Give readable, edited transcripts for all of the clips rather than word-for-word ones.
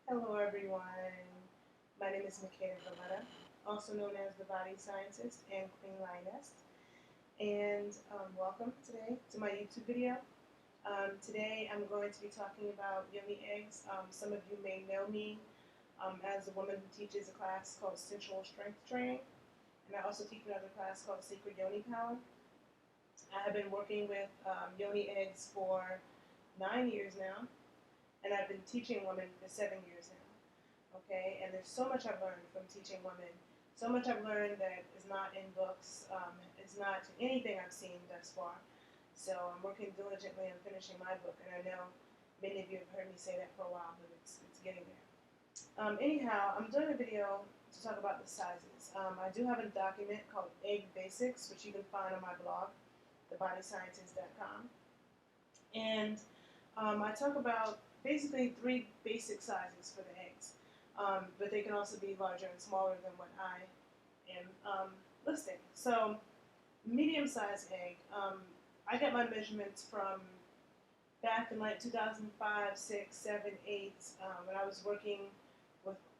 Hello everyone, my name is Makeda Voletta, also known as the Body Scientist and Queen Lioness, and welcome today to my YouTube video. Today I'm going to be talking about yoni eggs. Some of you may know me as a woman who teaches a class called Sensual Strength Training, and I also teach another class called Sacred Yoni Power. I have been working with yoni eggs for 9 years now, and I've been teaching women for 7 years now. Okay, and there's so much I've learned from teaching women. So much I've learned that is not in books. It's not anything I've seen thus far. So I'm working diligently on finishing my book, and I know many of you have heard me say that for a while, but it's getting there. Anyhow, I'm doing a video to talk about the sizes. I do have a document called Egg Basics, which you can find on my blog, thebodyscientist.com. And I talk about basically 3 basic sizes for the eggs, but they can also be larger and smaller than what I am listing. So, medium-sized egg, I got my measurements from back in like 2005, 6, 7, 8, when I was working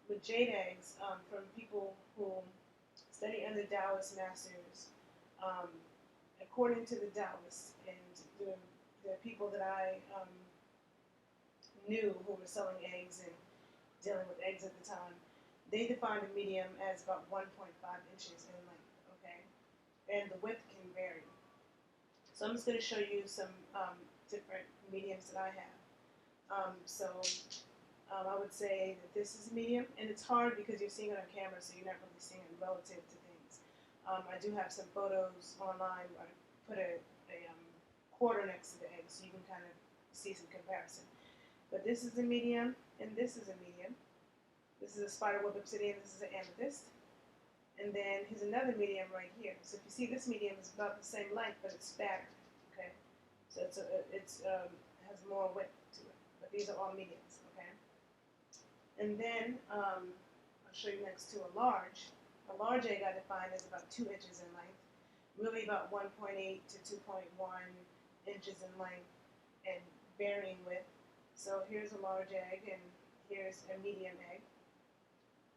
with jade eggs from people who study under Taoist masters. Um, According to the Taoists and the people that I knew who were selling eggs and dealing with eggs at the time, they defined a medium as about 1.5 inches in length, okay? And the width can vary. So I'm just going to show you some different mediums that I have. I would say that this is a medium, and it's hard because you're seeing it on camera, so you're not really seeing it relative to things. I do have some photos online where I put a quarter next to the egg, so you can kind of see some comparison. But this is a medium, and this is a medium. This is a spiderweb obsidian, this is an amethyst. And then here's another medium right here. So if you see, this medium is about the same length, but it's spattered, okay? So it's has more width to it. But these are all mediums, okay? And then I'll show you next to a large. A large egg I define as about 2 inches in length, really about 1.8 to 2.1 inches in length, and varying width. So here's a large egg, and here's a medium egg.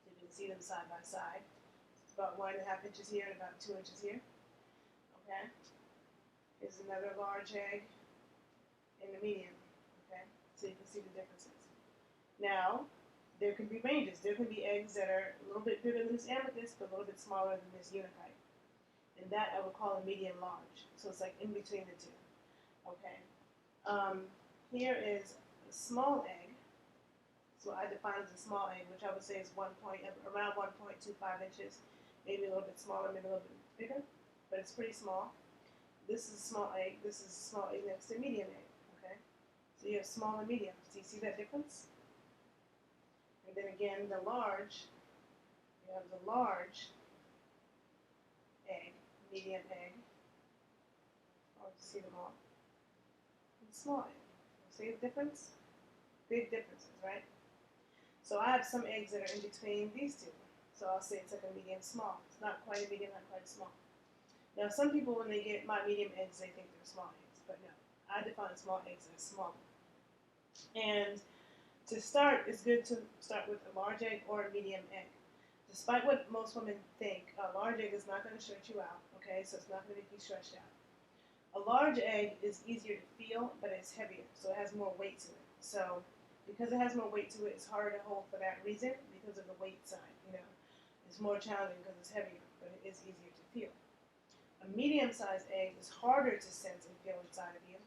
So you can see them side by side. It's about 1.5 inches here and about 2 inches here. Okay. Here's another large egg and a medium. Okay. So you can see the differences. Now, there can be ranges. There can be eggs that are a little bit bigger than this amethyst, but a little bit smaller than this unakite. And that I would call a medium large. So it's like in between the two. Okay. Here is a small egg. So I define as a small egg, which I would say is around 1.25 inches, maybe a little bit smaller, maybe a little bit bigger, but it's pretty small. This is a small egg. This is a small egg next to a medium egg. Okay. So you have small and medium. Do you see that difference? And then again, the large, you have the large egg, medium egg. I'll see them all. And small egg. See the difference? Big differences, right? So I have some eggs that are in between these two. So I'll say it's like a medium small. It's not quite a medium, not quite a small. Now some people, when they get my medium eggs, they think they're small eggs. But no, I define small eggs as small. And to start, it's good to start with a large egg or a medium egg. Despite what most women think, a large egg is not going to stretch you out, okay? So it's not going to make you stretched out. A large egg is easier to feel, but it's heavier, so it has more weight to it. So because it has more weight to it, it's harder to hold for that reason, because of the weight side, It's more challenging because it's heavier, but it is easier to feel. A medium-sized egg is harder to sense and feel inside of you,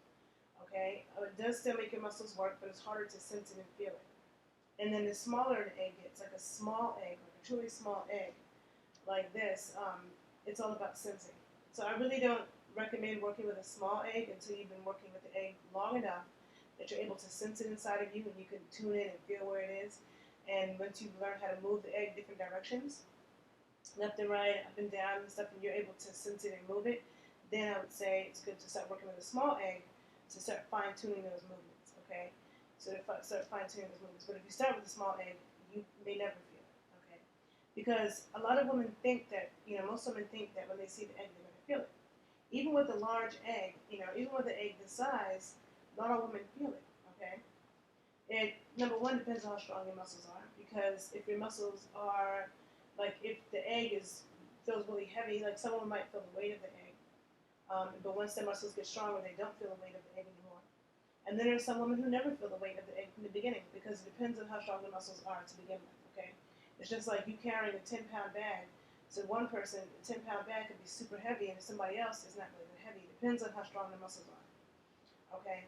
okay? It does still make your muscles work, but it's harder to sense it and feel it. And then the smaller an egg gets, like a small egg, like a truly small egg, like this, it's all about sensing. So I really don't recommend working with a small egg until you've been working with the egg long enough that you're able to sense it inside of you and you can tune in and feel where it is. And once you've learned how to move the egg different directions, left and right, up and down and stuff, and you're able to sense it and move it, then I would say it's good to start working with a small egg to start fine-tuning those movements, okay? So to start fine-tuning those movements. But if you start with a small egg, you may never feel it, okay? Because a lot of women think that, most women think that when they see the egg, they're going to feel it. Even with a large egg, even with an egg this size, not all women feel it, okay? It, number one, depends on how strong your muscles are. Because if your muscles are, like, if the egg feels really heavy, like someone might feel the weight of the egg, but once their muscles get stronger, they don't feel the weight of the egg anymore. And then there's some women who never feel the weight of the egg from the beginning, because it depends on how strong the muscles are to begin with. Okay, it's just like you carrying a 10-pound bag. So one person, a 10-pound bag could be super heavy, and somebody else is not really that heavy. It depends on how strong the muscles are. Okay,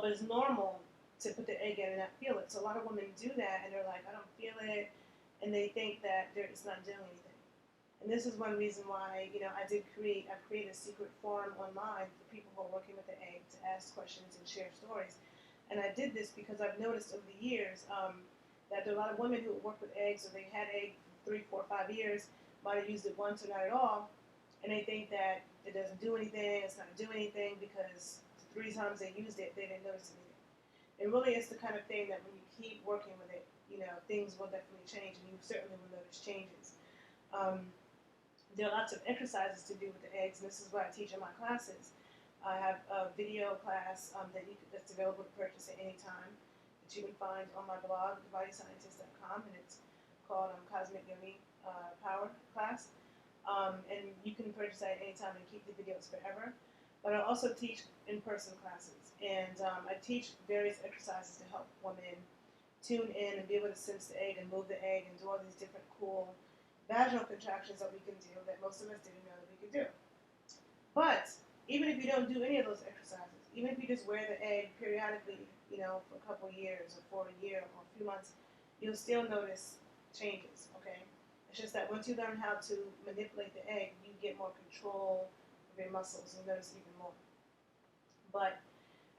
but it's normal to put the egg in and not feel it. So a lot of women do that, and they're like, I don't feel it, and they think that it's not doing anything. And this is one reason why, I've created a secret forum online for people who are working with the egg to ask questions and share stories. And I did this because I've noticed over the years that there are a lot of women who work with eggs, or they had egg for 3, 4, 5 years, might have used it once or not at all, and they think that it doesn't do anything, it's not doing anything because the 3 times they used it, they didn't notice anything. It really is the kind of thing that when you keep working with it, things will definitely change, and you certainly will notice changes. There are lots of exercises to do with the eggs, and this is what I teach in my classes. I have a video class that's available to purchase at any time that you can find on my blog, thebodyscientist.com, and it's called Cosmic Yoni Power Class. And you can purchase that at any time and keep the videos forever. But I also teach in-person classes, and I teach various exercises to help women tune in and be able to sense the egg and move the egg and do all these different cool vaginal contractions that we can do that most of us didn't know that we could do. But even if you don't do any of those exercises, even if you just wear the egg periodically, for a couple of years or for a year or a few months, you'll still notice changes, okay? It's just that once you learn how to manipulate the egg, you get more control of your muscles and notice even more. But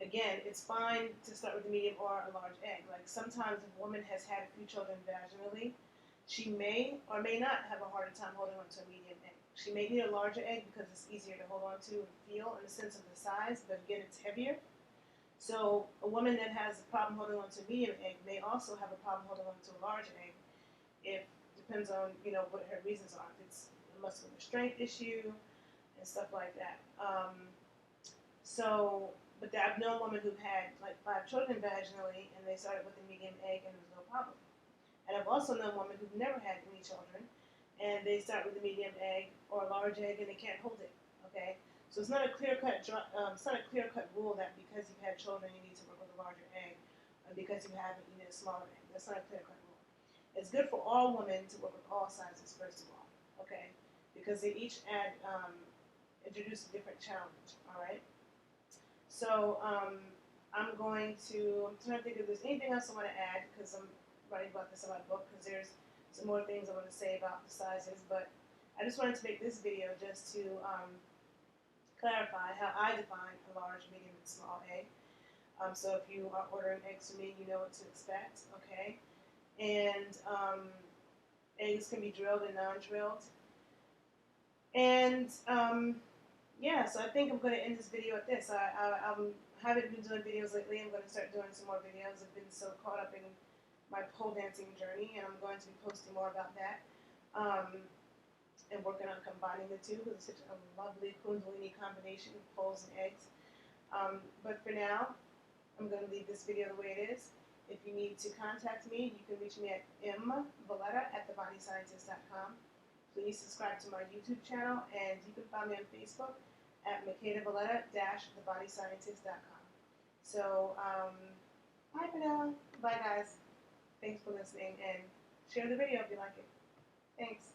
again, it's fine to start with a medium or a large egg. Like sometimes if a woman has had a few children vaginally, she may or may not have a harder time holding on to a medium egg. She may need a larger egg because it's easier to hold on to and feel in the sense of the size, but again, it's heavier. So a woman that has a problem holding on to a medium egg may also have a problem holding on to a large egg. It depends on, what her reasons are. If it's a muscular strength issue and stuff like that. But I've known women who've had like 5 children vaginally, and they started with a medium egg, and there was no problem. And I've also known women who've never had any children, and they start with a medium egg or a large egg, and they can't hold it. Okay, so it's not a clear-cut rule that because you've had children you need to work with a larger egg, or because you haven't you need a smaller egg. That's not a clear-cut rule. It's good for all women to work with all sizes first of all. Okay, because they each introduce a different challenge. All right. So I'm trying to think if there's anything else I want to add, because I'm writing about this in my book, because there's some more things I want to say about the sizes, but I just wanted to make this video just to clarify how I define a large, medium, and small egg. So if you are ordering eggs from me, you know what to expect, okay? And eggs can be drilled and non-drilled. And yeah, so I think I'm going to end this video at this. I haven't been doing videos lately. I'm going to start doing some more videos. I've been so caught up in my pole dancing journey, and I'm going to be posting more about that, and working on combining the two, because it's such a lovely kundalini combination of poles and eggs. But for now, I'm going to leave this video the way it is. If you need to contact me, you can reach me at MVoletta@thebodyscientist.com. Please subscribe to my YouTube channel, and you can find me on Facebook at Makeda Voletta-thebodyscientist.com. So, bye for now. Bye, guys. Thanks for listening, and share the video if you like it. Thanks.